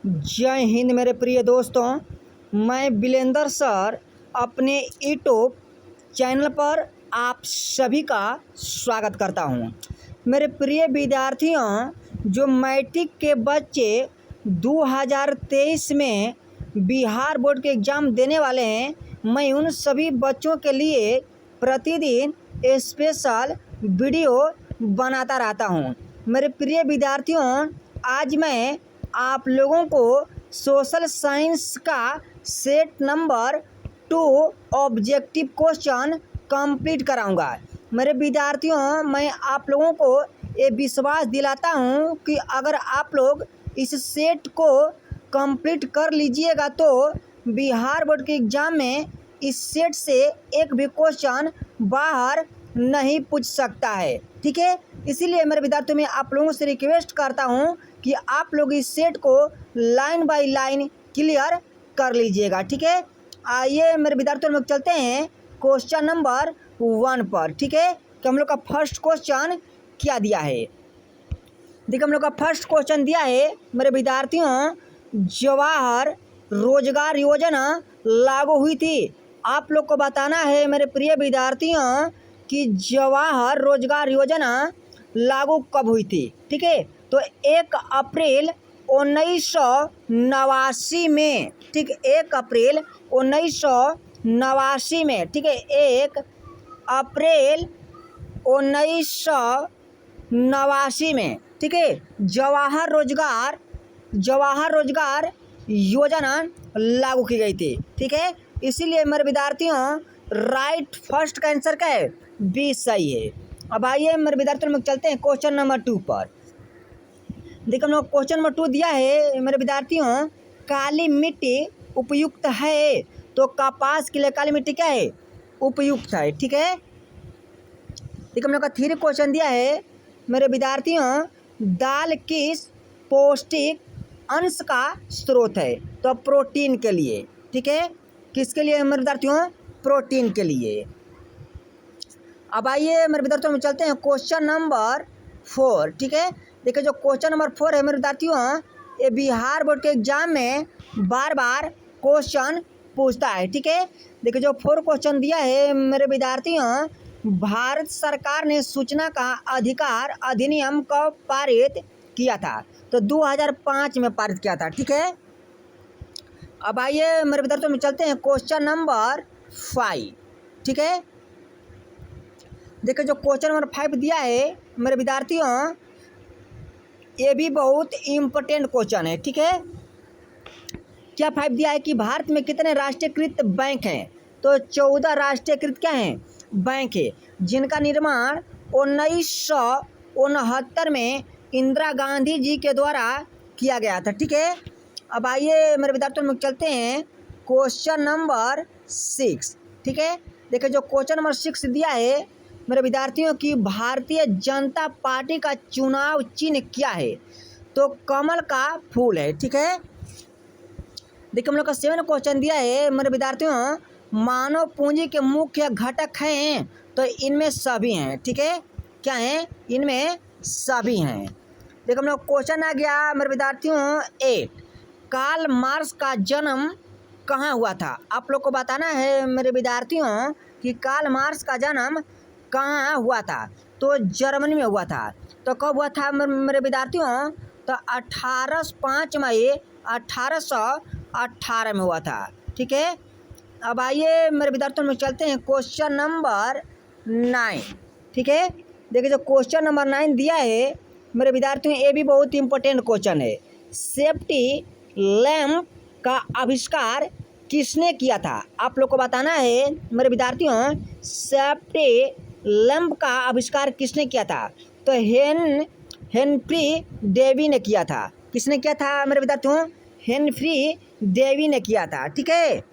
जय हिंद मेरे प्रिय दोस्तों, मैं बिलेंदर सर अपने यूट्यूब चैनल पर आप सभी का स्वागत करता हूं। मेरे प्रिय विद्यार्थियों, जो मैट्रिक के बच्चे 2023 में बिहार बोर्ड के एग्ज़ाम देने वाले हैं, मैं उन सभी बच्चों के लिए प्रतिदिन स्पेशल वीडियो बनाता रहता हूं। मेरे प्रिय विद्यार्थियों, आज मैं आप लोगों को सोशल साइंस का set number 2 objective question complete कराऊंगा। मेरे विद्यार्थियों, मैं आप लोगों को ये विश्वास दिलाता हूं कि अगर आप लोग इस सेट को कंप्लीट कर लीजिएगा तो बिहार बोर्ड के एग्ज़ाम में इस सेट से एक भी क्वेश्चन बाहर नहीं पूछ सकता है। ठीक है, इसीलिए मेरे विद्यार्थियों, मैं आप लोगों से रिक्वेस्ट करता हूं कि आप लोग इस सेट को लाइन बाय लाइन क्लियर कर लीजिएगा। ठीक है, आइए मेरे विद्यार्थियों, हम लोग चलते हैं क्वेश्चन नंबर 1 पर। ठीक है, कि हम लोग का फर्स्ट क्वेश्चन क्या दिया है। देखिए, हम लोग का फर्स्ट क्वेश्चन दिया है मेरे विद्यार्थियों, जवाहर रोजगार योजना लागू हुई थी। आप लोग को बताना है मेरे प्रिय विद्यार्थियों कि जवाहर रोजगार योजना लागू कब हुई थी। ठीक है, तो 1 अप्रैल 1989 में। ठीक, 1 अप्रैल 1989 में। ठीक है, 1 अप्रैल 1989 में। ठीक है, जवाहर रोजगार योजना लागू की गई थी। ठीक है, इसीलिए मेरे विद्यार्थियों, राइट फर्स्ट का आंसर क्या है? बी सही है। अब आइए मेरे विद्यार्थियों, हम चलते हैं क्वेश्चन नंबर 2 पर। देखिए, हम लोग क्वेश्चन नंबर 2 दिया है मेरे विद्यार्थियों, काली मिट्टी उपयुक्त है। तो कपास के लिए काली मिट्टी क्या है? उपयुक्त है। ठीक है, देखिए, हम लोग का 3 क्वेश्चन दिया है मेरे विद्यार्थियों, दाल किस पौष्टिक अंश का स्रोत है? तो प्रोटीन के लिए। ठीक है, किसके लिए मेरे विद्यार्थियों? प्रोटीन के लिए। अब आइए मेरे विद्यार्थियों, हम चलते हैं क्वेश्चन नंबर 4। ठीक है, देखिए, जो क्वेश्चन नंबर 4 है मेरे विद्यार्थियों, ये बिहार बोर्ड के एग्जाम में बार बार क्वेश्चन पूछता है। ठीक है, देखिए, जो 4 क्वेश्चन दिया है मेरे विद्यार्थियों, भारत सरकार ने सूचना का अधिकार अधिनियम कब पारित किया था? तो 2005 में पारित किया था। ठीक है, अब आइए मेरे विद्यार्थियों, में चलते हैं क्वेश्चन नंबर 5। ठीक है, देखिए, जो क्वेश्चन नंबर 5 दिया है मेरे विद्यार्थियों, ये भी बहुत इम्पोर्टेंट क्वेश्चन है। ठीक है, क्या 5 दिया है कि भारत में कितने राष्ट्रीयकृत बैंक हैं? तो 14 राष्ट्रीयकृत क्या हैं? बैंक है, जिनका निर्माण 1969 में इंदिरा गांधी जी के द्वारा किया गया था। ठीक है, अब आइए मेरे विद्यार्थियों, में चलते हैं क्वेश्चन नंबर 6। ठीक है, देखिए, जो क्वेश्चन नंबर 6 दिया है मेरे विद्यार्थियों की, भारतीय जनता पार्टी का चुनाव चिन्ह क्या है? तो कमल का फूल है। ठीक है, देखिए, हम लोग का 7 क्वेश्चन दिया है मेरे विद्यार्थियों, मानव पूंजी के मुख्य घटक हैं? तो इनमें सभी हैं। ठीक है, क्या हैं? इनमें सभी हैं। देखिए, हम लोग क्वेश्चन आ गया मेरे विद्यार्थियों 8, कार्ल मार्क्स का जन्म कहाँ हुआ था? आप लोग को बताना है मेरे विद्यार्थियों कि कार्ल मार्क्स का जन्म कहाँ हुआ था? तो जर्मनी में हुआ था। तो कब हुआ था मेरे विद्यार्थियों? तो 5 मई 1818 में हुआ था। ठीक है, अब आइए मेरे विद्यार्थियों, में चलते हैं क्वेश्चन नंबर 9। ठीक है, देखिए, जो क्वेश्चन नंबर 9 दिया है मेरे विद्यार्थियों, ये भी बहुत इंपॉर्टेंट क्वेश्चन है। सेफ्टी लैम्प का आविष्कार किसने किया था? आप लोग को बताना है मेरे विद्यार्थियों, सेफ्टी लैम्प का आविष्कार किसने किया था? तो हेनरी डेवी ने किया था। किसने किया था मेरे विद्यार्थियों? हेनरी डेवी ने किया था। ठीक है,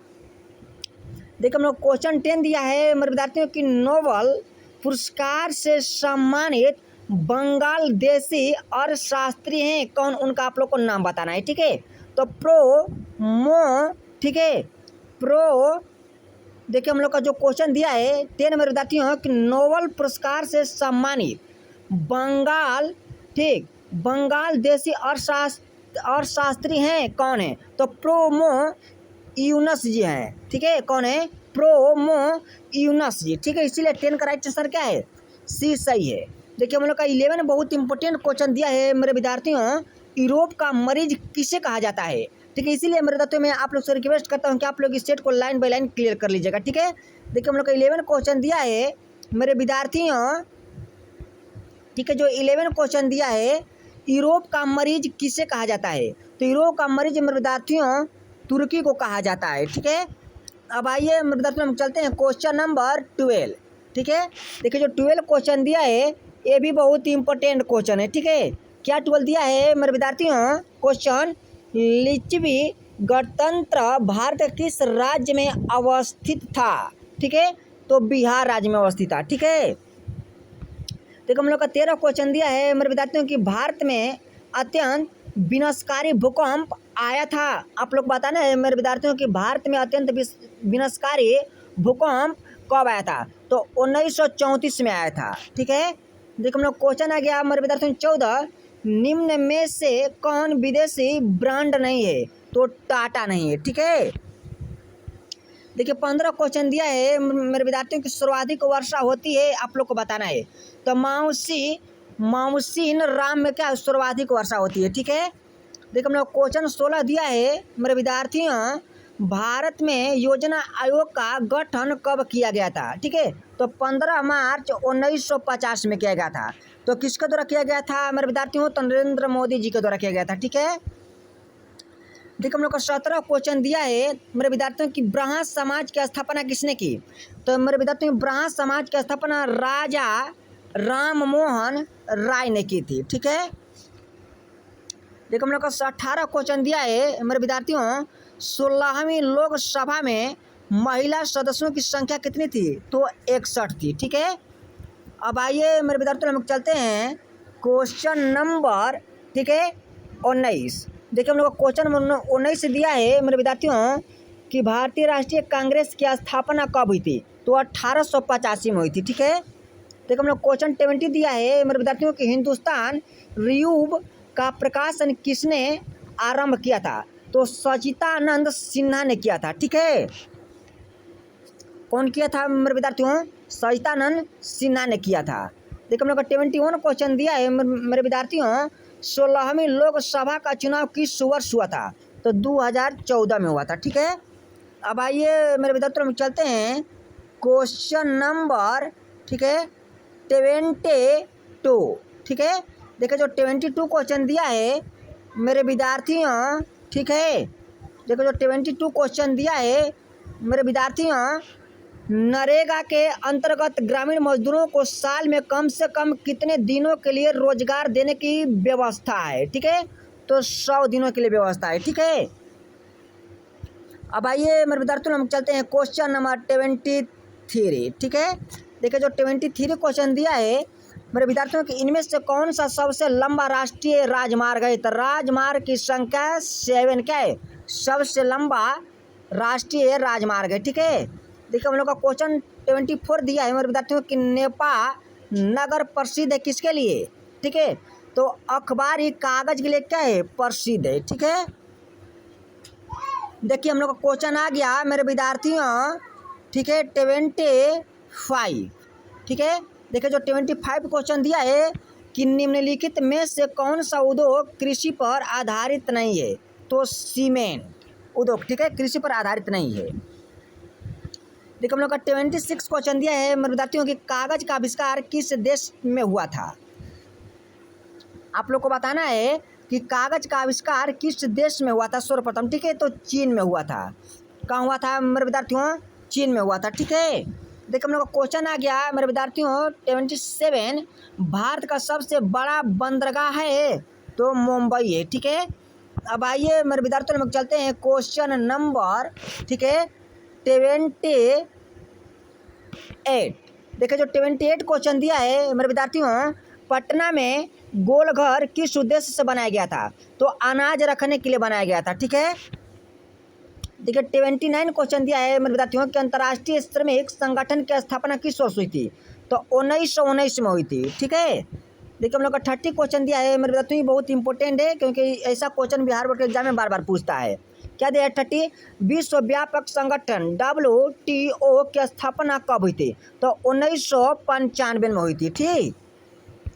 देखिए, हम लोग क्वेश्चन 10 दिया है मेरे विद्यार्थियों की, नोबेल पुरस्कार से सम्मानित बंगालदेशी और शास्त्री हैं कौन? उनका आप लोग को नाम बताना है। ठीक है, तो ठीक है, देखिए, हम लोग का जो क्वेश्चन दिया है 10 मेरे विद्यार्थियों कि नोबेल पुरस्कार से सम्मानित बंगालदेशी और अर्थशास्त्री हैं कौन है? तो प्रोमोयूनस जी हैं, ठीक है। कौन है? प्रोमोयूनस जी, ठीक है। इसीलिए 10 का राइट आंसर क्या है? सी सही है। देखिए हम लोग का 11 बहुत इंपॉर्टेंट क्वेश्चन दिया है मेरे विद्यार्थियों, यूरोप का मरीज किसे कहा जाता है, ठीक है। इसीलिए मेरे विद्यार्थियों मैं आप लोग से रिक्वेस्ट करता हूँ कि आप लोग इस सेट को लाइन बाय लाइन क्लियर कर लीजिएगा, ठीक है। देखिए हम लोग का 11 क्वेश्चन दिया है मेरे विद्यार्थियों, ठीक है। जो 11 क्वेश्चन दिया है, यूरोप का मरीज किसे कहा जाता है? तो यूरोप का मरीज मेरे विद्यार्थियों तुर्की को कहा जाता है, ठीक है। अब आइए मेरे विद्यार्थियों हम चलते हैं क्वेश्चन नंबर 12, ठीक है। देखिए जो 12 क्वेश्चन दिया है ये भी बहुत इंपॉर्टेंट क्वेश्चन है, ठीक है। क्या 12 दिया है मेरे विद्यार्थियों? क्वेश्चन, लिच्छवी गणतंत्र भारत किस राज्य में अवस्थित था, ठीक है। तो बिहार राज्य में अवस्थित था, ठीक है। देखो हम लोग का 13 क्वेश्चन दिया है मेरे विद्यार्थियों की भारत में अत्यंत विनाशकारी भूकंप आया था। आप लोग बताना है मेरे विद्यार्थियों की भारत में अत्यंत विनाशकारी भूकंप कब आया था? तो 1934 में आया था, ठीक है। देखो हम लोग क्वेश्चन आ गया मेरे विद्यार्थियों 14, निम्न में से कौन विदेशी ब्रांड नहीं है? तो टाटा नहीं है, ठीक है। देखिए 15 क्वेश्चन दिया है मेरे विद्यार्थियों की सर्वाधिक वर्षा होती है, आप लोग को बताना है। तो माउसीन राम में क्या सर्वाधिक वर्षा होती है, ठीक है। देखो हम लोग क्वेश्चन 16 दिया है मेरे विद्यार्थियों, भारत में योजना आयोग का गठन कब किया गया था, ठीक है। तो 15 मार्च 1950 में किया गया था। तो किसके द्वारा किया गया था मेरे विद्यार्थियों? तो नरेंद्र मोदी जी के द्वारा किया गया था, ठीक है। देखो हम लोग का 17 क्वेश्चन दिया है मेरे विद्यार्थियों की ब्राह्मण समाज की स्थापना किसने की? तो मेरे विद्यार्थियों ब्राह्मण समाज की स्थापना राजा राम मोहन राय ने की थी, ठीक है। देखो हम लोग का 18 क्वेश्चन दिया है मेरे विद्यार्थियों, 16वीं लोकसभा में महिला सदस्यों की संख्या कितनी थी? तो 61 थी, ठीक है। अब आइए मेरे विद्यार्थियों हम चलते हैं क्वेश्चन नंबर, ठीक है, 19। देखिए हम लोग क्वेश्चन 19 दिया है मेरे विद्यार्थियों कि भारतीय राष्ट्रीय कांग्रेस की स्थापना कब हुई थी? तो 1885 में हुई थी, ठीक है। देखो हम लोग क्वेश्चन 20 दिया है मेरे विद्यार्थियों कि हिंदुस्तान रिव्यू का प्रकाशन किसने आरंभ किया था? तो सचिदानंद सिन्हा ने किया था, ठीक है। कौन किया था मेरे विद्यार्थियों? सचिदानंद सिन्हा ने किया था। देखो हम लोग का 21 क्वेश्चन दिया है मेरे विद्यार्थियों, 16वीं लोकसभा का चुनाव किस वर्ष हुआ था? तो 2014 में हुआ था, ठीक है। अब आइए मेरे विद्यार्थियों हम चलते हैं क्वेश्चन नंबर, ठीक है, 22, ठीक है। देखिए जो 22 क्वेश्चन दिया है मेरे विद्यार्थियों, ठीक है। देखो जो 22 क्वेश्चन दिया है मेरे विद्यार्थियों, नरेगा के अंतर्गत ग्रामीण मजदूरों को साल में कम से कम कितने दिनों के लिए रोजगार देने की व्यवस्था है, ठीक है। तो 100 दिनों के लिए व्यवस्था है, ठीक है। अब आइए मेरे विद्यार्थियों हम चलते हैं क्वेश्चन नंबर 23, ठीक है। देखिए जो 23 क्वेश्चन दिया है मेरे विद्यार्थियों की इनमें से कौन सा सबसे लंबा राष्ट्रीय राजमार्ग है? तो राजमार्ग की संख्या 7 क्या है? सबसे लंबा राष्ट्रीय राजमार्ग है, ठीक है। देखिए हम लोग का क्वेश्चन 24 दिया है मेरे विद्यार्थियों की नेपा नगर प्रसिद्ध है किसके लिए? ठीक है, तो अखबार ही कागज के लिए क्या है? प्रसिद्ध है, ठीक है। देखिए हम लोग का क्वेश्चन आ गया मेरे विद्यार्थियों, ठीक है, 25, ठीक है। देखिए जो 25 क्वेश्चन दिया है कि निम्नलिखित में से कौन सा उद्योग कृषि पर आधारित नहीं है? तो सीमेंट उद्योग, ठीक है, कृषि पर आधारित नहीं है। देखिए हम लोग का 26 क्वेश्चन दिया है मेरे विद्यार्थियों की कागज का आविष्कार किस देश में हुआ था? आप लोग को बताना है कि कागज का आविष्कार किस देश में हुआ था सर्वप्रथम, ठीक है, तो चीन में हुआ था। कहाँ हुआ था मेरे विद्यार्थियों? चीन में हुआ था, ठीक है। देखिए हम लोग का क्वेश्चन आ गया मेरे विद्यार्थियों 27, भारत का सबसे बड़ा बंदरगाह है? तो मुंबई है, ठीक है। अब आइए मेरे विद्यार्थियों हम चलते हैं क्वेश्चन नंबर, ठीक है, 28। देखिए जो 28 क्वेश्चन दिया है मेरे विद्यार्थियों, पटना में गोलघर किस उद्देश्य से बनाया गया था? तो अनाज रखने के लिए बनाया गया था, ठीक है। देखिए 29 क्वेश्चन दिया है मेरे विद्यार्थियों कि अंतर्राष्ट्रीय श्रमिक संगठन की स्थापना किस वर्ष हुई थी? तो 1919 में हुई थी, ठीक है। देखिए हम लोग का 30 क्वेश्चन दिया है मेरे विद्यार्थियों, ये बहुत इंपॉर्टेंट है क्योंकि ऐसा क्वेश्चन बिहार बोर्ड के एग्जाम में बार बार पूछता है। क्या दिया है 30? विश्व व्यापक संगठन WTO की स्थापना कब हुई थी? तो 1995 में हुई थी। ठीक,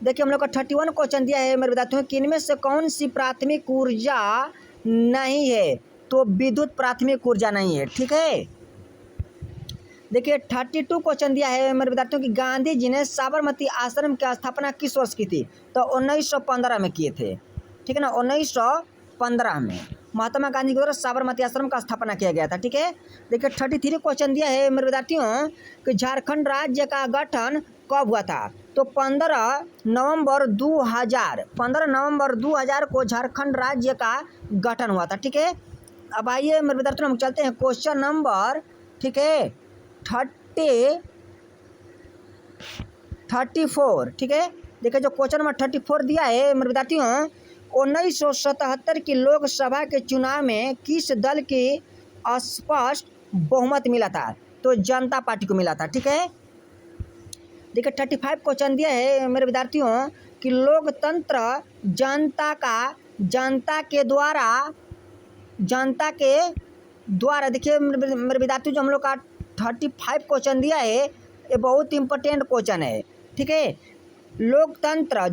देखिए हम लोग का 31 क्वेश्चन दिया है मेरे विद्यार्थियों, कि इनमें से कौन सी प्राथमिक ऊर्जा नहीं है? तो विद्युत प्राथमिक ऊर्जा नहीं है। ठीक है, देखिए 32 क्वेश्चन दिया है मेरे विद्यार्थियों की, गांधी जी ने साबरमती आश्रम की स्थापना किस वर्ष की थी? तो 1915 में किए थे। ठीक है ना, 1915 में महात्मा गांधी के द्वारा साबरमती आश्रम का स्थापना किया गया था। ठीक है, देखिए 33 क्वेश्चन दिया है मेरे विद्यार्थियों कि झारखंड राज्य का गठन कब हुआ था? तो 15 नवंबर 2000 को झारखंड राज्य का गठन हुआ था। ठीक है, अब आइए मेरे विद्यार्थियों हम चलते हैं क्वेश्चन नंबर, ठीक है, 34। ठीक है, देखिए जो क्वेश्चन नंबर 34 दिया है मेरे विद्यार्थियों, 1977 की लोकसभा के चुनाव में किस दल की स्पष्ट बहुमत मिला था? तो जनता पार्टी को मिला था। ठीक है, देखिए 35 क्वेश्चन दिया है मेरे विद्यार्थियों कि लोकतंत्र जनता के द्वारा देखिए मेरे विद्यार्थियों जो हम लोग का 35 क्वेश्चन दिया है ये बहुत इंपॉर्टेंट क्वेश्चन है। ठीक है, लोकतंत्र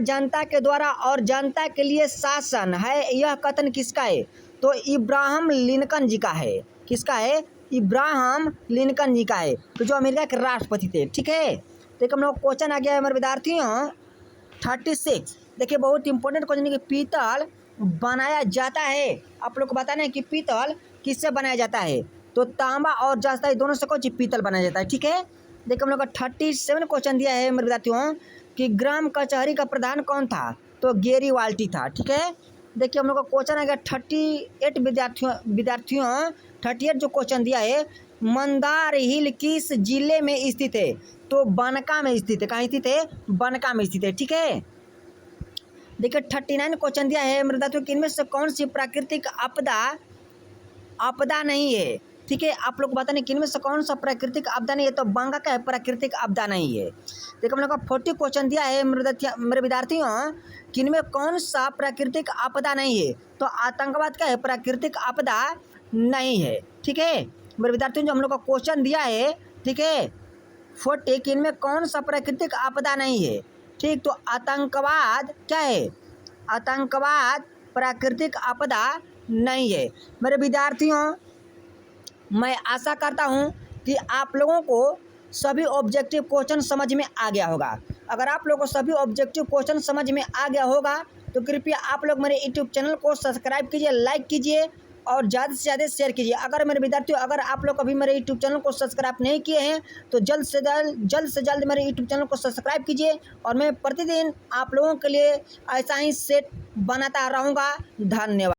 जनता के द्वारा और जनता के लिए शासन है, यह कथन किसका है? तो इब्राहम लिंकन जी का है। किसका है? इब्राहम लिंकन जी का है, तो जो अमेरिका के राष्ट्रपति थे। ठीक है, देखिए हम लोग क्वेश्चन आ गया है मेरे विद्यार्थियों 36। देखिए बहुत इंपॉर्टेंट क्वेश्चन है कि पीतल बनाया जाता है, आप लोग को बताना है कि पीतल किससे बनाया जाता है? तो तांबा और जस्ता दोनों से कौन सी पीतल बनाया जाता है। ठीक है, देखिए हम लोग का 37 क्वेश्चन दिया है मेरे विद्यार्थियों कि ग्राम कचहरी का प्रधान कौन था? तो गेरीवाल्टी था। ठीक है, देखिए हम लोग का क्वेश्चन आ गया 38 विद्यार्थियों 38 जो क्वेश्चन दिया है, मंदार हिल किस जिले में स्थित है? तो बनका में स्थित है। कहाँ स्थित है? बनका में स्थित है। ठीक है, देखिए 39 क्वेश्चन दिया है मेरे विद्यार्थियों कि इनमें से कौन सी प्राकृतिक आपदा नहीं है? ठीक है, आप लोग बताने कि इनमें से कौन सा प्राकृतिक आपदा नहीं है? तो बंगा का है प्राकृतिक आपदा नहीं है। देखिए हम लोग का 40 क्वेश्चन दिया है मेरे विद्यार्थियों कि इनमें कौन सा प्राकृतिक आपदा नहीं है? तो आतंकवाद का है प्राकृतिक आपदा नहीं है। ठीक है, मेरे विद्यार्थियों जो हम लोग का क्वेश्चन दिया है, ठीक है 40 कि इनमें कौन सा प्राकृतिक आपदा नहीं है? ठीक, तो आतंकवाद क्या है? आतंकवाद प्राकृतिक आपदा नहीं है। मेरे विद्यार्थियों मैं आशा करता हूं कि आप लोगों को सभी ऑब्जेक्टिव क्वेश्चन समझ में आ गया होगा। अगर आप लोगों को सभी ऑब्जेक्टिव क्वेश्चन समझ में आ गया होगा तो कृपया आप लोग मेरे यूट्यूब चैनल को सब्सक्राइब कीजिए, लाइक कीजिए और ज़्यादा से ज़्यादा शेयर कीजिए। अगर मेरे विद्यार्थियों अगर आप लोग अभी मेरे यूट्यूब चैनल को सब्सक्राइब नहीं किए हैं तो जल्द से जल्द मेरे यूट्यूब चैनल को सब्सक्राइब कीजिए और मैं प्रतिदिन आप लोगों के लिए ऐसा ही सेट बनाता रहूँगा। धन्यवाद।